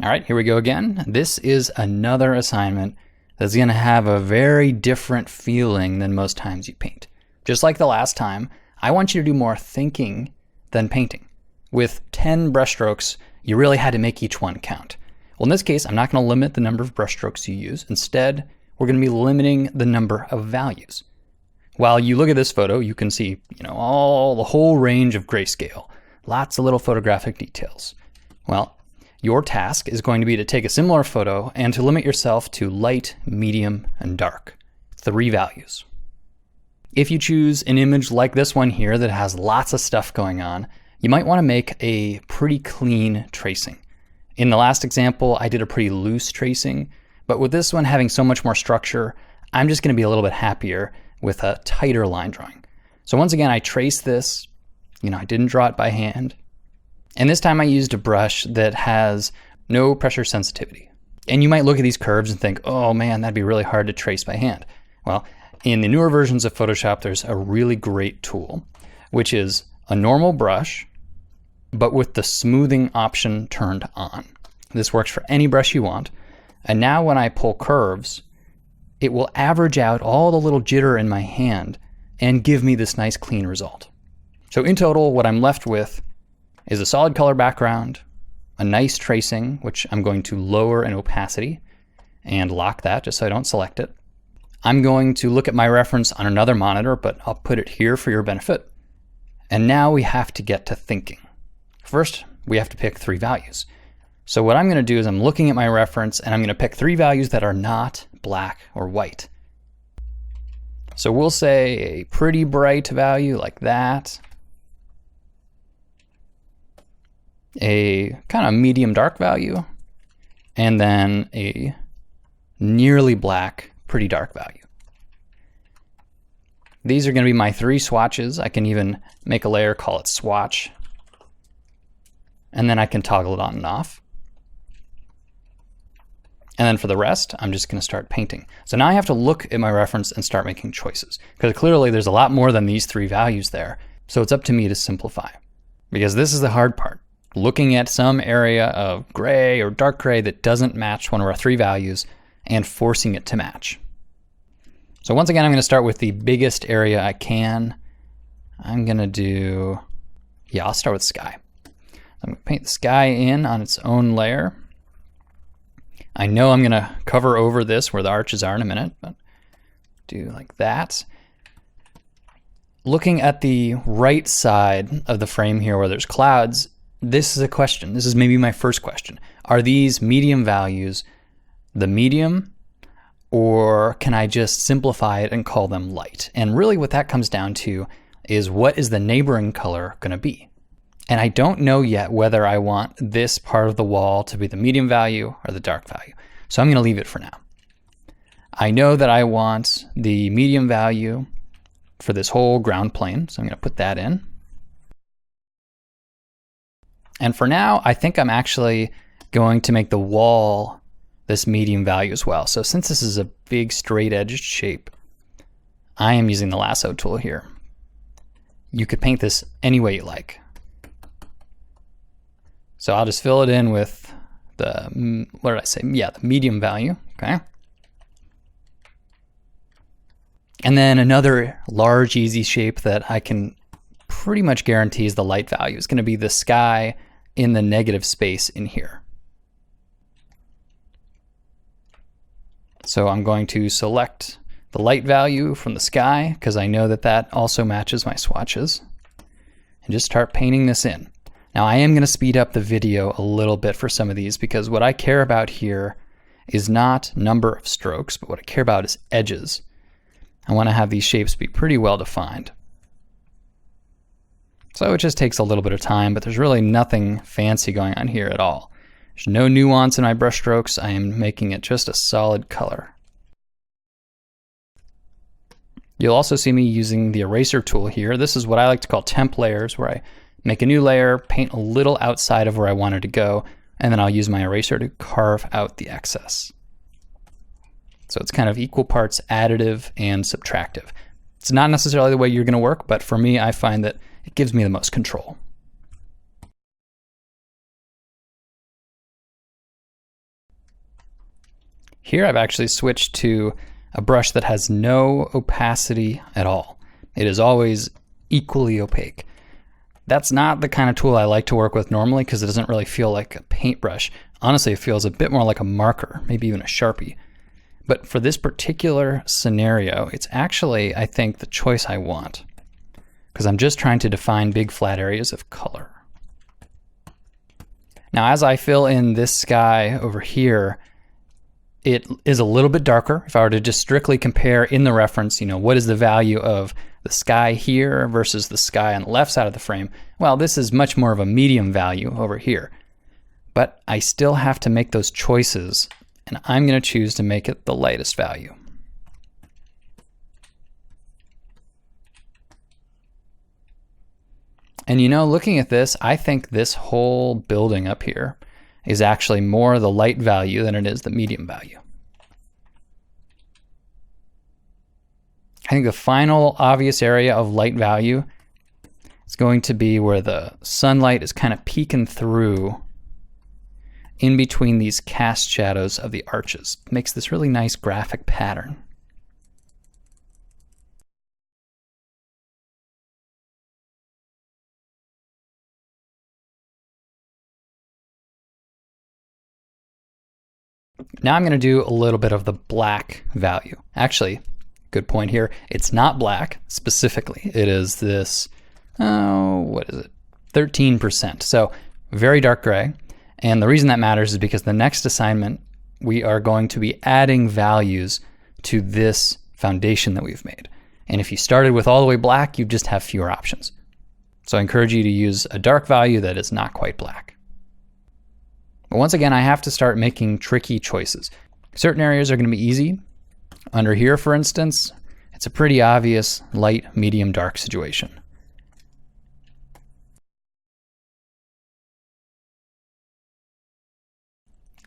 All right, here we go again. This is another assignment that's going to have a very different feeling than most times you paint. Just like the last time, I want you to do more thinking than painting. With 10 brushstrokes, you really had to make each one count. Well, in this case, I'm not going to limit the number of brushstrokes you use. Instead, we're going to be limiting the number of values. While you look at this photo, you can see, the whole range of grayscale, lots of little photographic details. Well, your task is going to be to take a similar photo and to limit yourself to light, medium, and dark. 3 values. If you choose an image like this one here that has lots of stuff going on, you might want to make a pretty clean tracing. In the last example, I did a pretty loose tracing, but with this one having so much more structure, I'm just going to be a little bit happier with a tighter line drawing. So once again, I traced this, I didn't draw it by hand. And this time I used a brush that has no pressure sensitivity. And you might look at these curves and think, oh man, that'd be really hard to trace by hand. Well, in the newer versions of Photoshop, there's a really great tool, which is a normal brush, but with the smoothing option turned on. This works for any brush you want. And now when I pull curves, it will average out all the little jitter in my hand and give me this nice clean result. So in total, what I'm left with is a solid color background, a nice tracing, which I'm going to lower in opacity and lock that just so I don't select it. I'm going to look at my reference on another monitor, but I'll put it here for your benefit. And now we have to get to thinking. First, we have to pick 3 values. So what I'm going to do is I'm looking at my reference and I'm going to pick 3 values that are not black or white. So we'll say a pretty bright value like that. A kind of medium dark value, and then a nearly black, pretty dark value. These are going to be my 3 swatches. I can even make a layer, call it swatch, and then I can toggle it on and off. And then for the rest, I'm just going to start painting. So now I have to look at my reference and start making choices, because clearly there's a lot more than these 3 values there. So it's up to me to simplify, because this is the hard part. Looking at some area of gray or dark gray that doesn't match one of our 3 values and forcing it to match. So once again, I'm going to start with the biggest area I can. I'm going to do, I'll start with sky. I'm going to paint the sky in on its own layer. I know I'm going to cover over this where the arches are in a minute, but do like that. Looking at the right side of the frame here where there's clouds, this is a question. This is maybe my first question. Are these medium values the medium, or can I just simplify it and call them light? And really what that comes down to is, what is the neighboring color going to be? And I don't know yet whether I want this part of the wall to be the medium value or the dark value. So I'm going to leave it for now. I know that I want the medium value for this whole ground plane, so I'm going to put that in. And for now, I think I'm actually going to make the wall this medium value as well. So since this is a big straight edged shape, I am using the lasso tool here. You could paint this any way you like. So I'll just fill it in with the, what did I say? Yeah, the medium value, okay? And then another large, easy shape that I can pretty much guarantee is the light value is going to be the sky in the negative space in here. So I'm going to select the light value from the sky, because I know that that also matches my swatches, and just start painting this in. Now I am going to speed up the video a little bit for some of these, because what I care about here is not number of strokes, but what I care about is edges. I want to have these shapes be pretty well defined. So it just takes a little bit of time, but there's really nothing fancy going on here at all. There's no nuance in my brush strokes. I am making it just a solid color. You'll also see me using the eraser tool here. This is what I like to call temp layers, where I make a new layer, paint a little outside of where I want it to go, and then I'll use my eraser to carve out the excess. So it's kind of equal parts additive and subtractive. It's not necessarily the way you're going to work, but for me, I find that it gives me the most control. Here I've actually switched to a brush that has no opacity at all. It is always equally opaque. That's not the kind of tool I like to work with normally because it doesn't really feel like a paintbrush. Honestly, it feels a bit more like a marker, maybe even a Sharpie. But for this particular scenario, it's actually, I think, the choice I want, because I'm just trying to define big flat areas of color. Now, as I fill in this sky over here, it is a little bit darker. If I were to just strictly compare in the reference, what is the value of the sky here versus the sky on the left side of the frame? Well, this is much more of a medium value over here. But I still have to make those choices, and I'm going to choose to make it the lightest value. And looking at this, I think this whole building up here is actually more the light value than it is the medium value. I think the final obvious area of light value is going to be where the sunlight is kind of peeking through in between these cast shadows of the arches. It makes this really nice graphic pattern. Now I'm going to do a little bit of the black value. Actually, good point here. It's not black specifically. It is this, what is it? 13%. So very dark gray. And the reason that matters is because the next assignment, we are going to be adding values to this foundation that we've made. And if you started with all the way black, you just have fewer options. So I encourage you to use a dark value that is not quite black. But once again, I have to start making tricky choices. Certain areas are going to be easy. Under here, for instance, it's a pretty obvious light, medium, dark situation.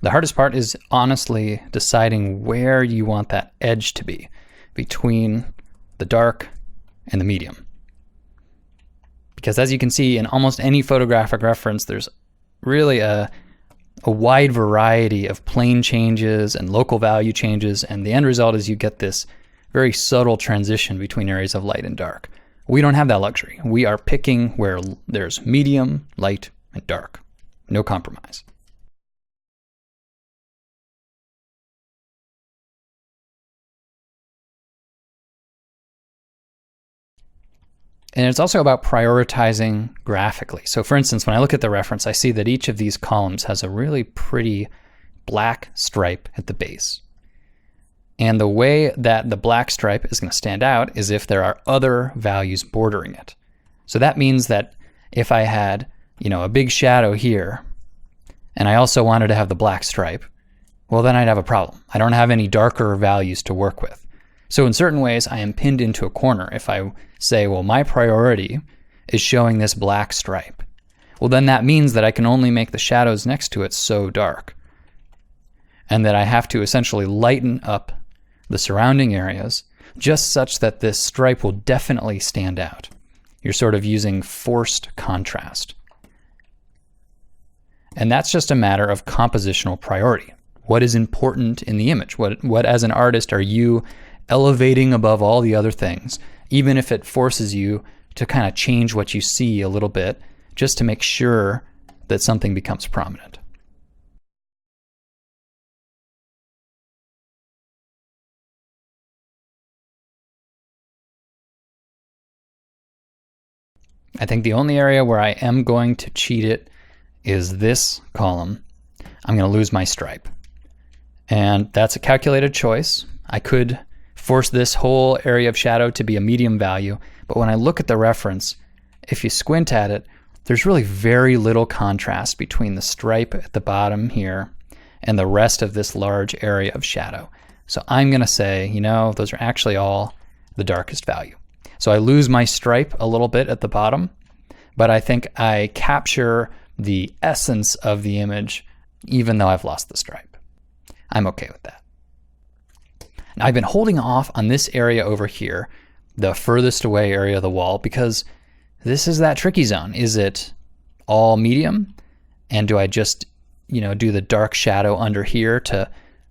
The hardest part is honestly deciding where you want that edge to be between the dark and the medium. Because as you can see in almost any photographic reference, there's really a wide variety of plane changes and local value changes, and the end result is you get this very subtle transition between areas of light and dark. We don't have that luxury. We are picking where there's medium, light, and dark. No compromise. And it's also about prioritizing graphically. So for instance, when I look at the reference, I see that each of these columns has a really pretty black stripe at the base. And the way that the black stripe is going to stand out is if there are other values bordering it. So that means that if I had, a big shadow here, and I also wanted to have the black stripe, well, then I'd have a problem. I don't have any darker values to work with. So in certain ways, I am pinned into a corner. If I say, well, my priority is showing this black stripe, well, then that means that I can only make the shadows next to it so dark, and that I have to essentially lighten up the surrounding areas just such that this stripe will definitely stand out. You're sort of using forced contrast. And that's just a matter of compositional priority. What is important in the image? What as an artist are you elevating above all the other things, even if it forces you to kind of change what you see a little bit just to make sure that something becomes prominent. I think the only area where I am going to cheat it is this column. I'm going to lose my stripe. And that's a calculated choice. I could force this whole area of shadow to be a medium value, but when I look at the reference, if you squint at it, there's really very little contrast between the stripe at the bottom here and the rest of this large area of shadow. So I'm going to say, those are actually all the darkest value. So I lose my stripe a little bit at the bottom, but I think I capture the essence of the image even though I've lost the stripe. I'm okay with that. Now, I've been holding off on this area over here, the furthest away area of the wall, because this is that tricky zone. Is it all medium? And do I just, do the dark shadow under here to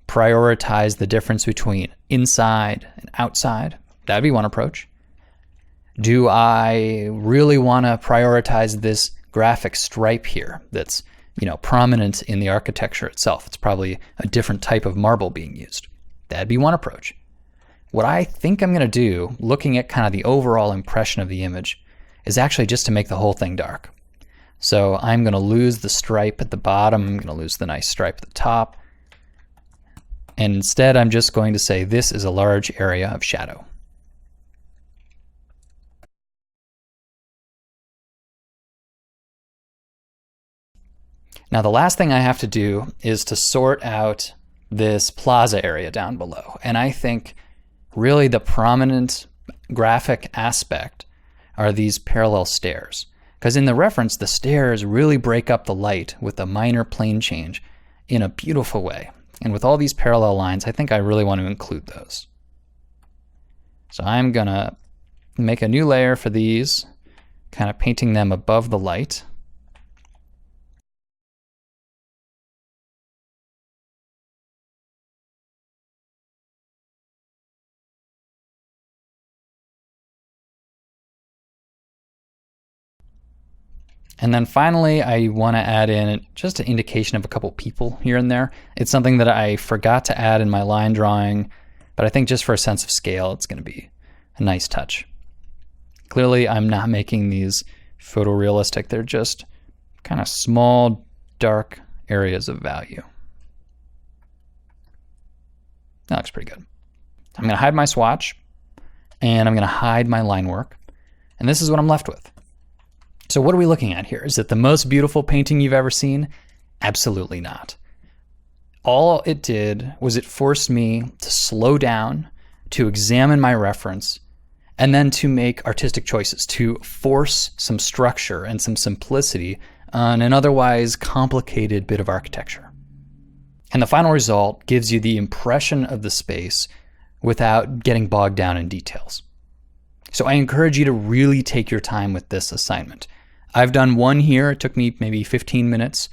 prioritize the difference between inside and outside? That'd be one approach. Do I really want to prioritize this graphic stripe here that's, prominent in the architecture itself? It's probably a different type of marble being used. That'd be one approach. What I think I'm going to do, looking at kind of the overall impression of the image, is actually just to make the whole thing dark. So I'm going to lose the stripe at the bottom, I'm going to lose the nice stripe at the top, and instead I'm just going to say this is a large area of shadow. Now the last thing I have to do is to sort out this plaza area down below. And I think really the prominent graphic aspect are these parallel stairs. Because in the reference, the stairs really break up the light with a minor plane change in a beautiful way. And with all these parallel lines, I think I really want to include those. So I'm gonna make a new layer for these, kind of painting them above the light. And then finally, I want to add in just an indication of a couple people here and there. It's something that I forgot to add in my line drawing, but I think just for a sense of scale, it's going to be a nice touch. Clearly, I'm not making these photorealistic. They're just kind of small, dark areas of value. That looks pretty good. I'm going to hide my swatch, and I'm going to hide my line work. And this is what I'm left with. So what are we looking at here? Is it the most beautiful painting you've ever seen? Absolutely not. All it did was it forced me to slow down, to examine my reference, and then to make artistic choices, to force some structure and some simplicity on an otherwise complicated bit of architecture. And the final result gives you the impression of the space without getting bogged down in details. So I encourage you to really take your time with this assignment. I've done one here, it took me maybe 15 minutes.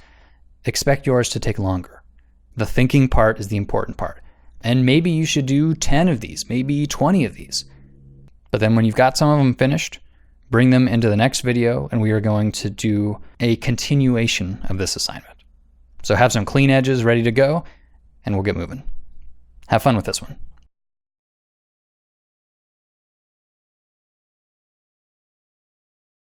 Expect yours to take longer. The thinking part is the important part. And maybe you should do 10 of these, maybe 20 of these. But then when you've got some of them finished, bring them into the next video and we are going to do a continuation of this assignment. So have some clean edges ready to go and we'll get moving. Have fun with this one.